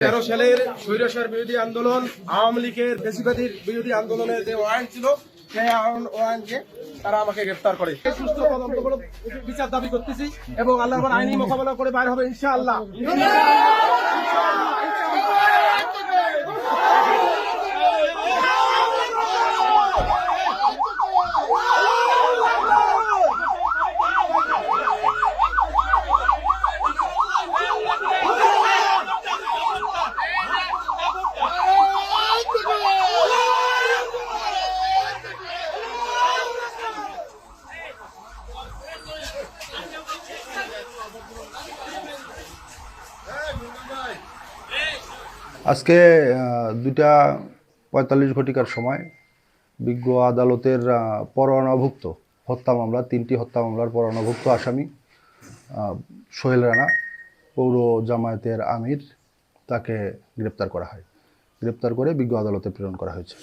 সালের স্বৈরাচার বিরোধী আন্দোলন, আওয়ামী লীগের ফ্যাসিবাদীর বিরোধী আন্দোলনের যে ওয়ারেন্ট ছিল, সেই ওয়ারেন্টে তারা আমাকে গ্রেফতার করে। সুস্থ তদন্তমূলক বিচার দাবি করতেছি এবং আল্লাহর আইনি মোকাবেলা করে বাইরে হবে ইনশাআল্লাহ। আজকে 2:45 ঘটিকার সময় বিজ্ঞ আদালতের পরোয়ানাভুক্ত হত্যা মামলা, 3টি হত্যা মামলার পরোয়ানাভুক্ত আসামি সোহেল রানা, পৌর জামায়াতের আমির, তাকে গ্রেপ্তার করা হয়। গ্রেপ্তার করে বিজ্ঞ আদালতে প্রেরণ করা হয়েছে।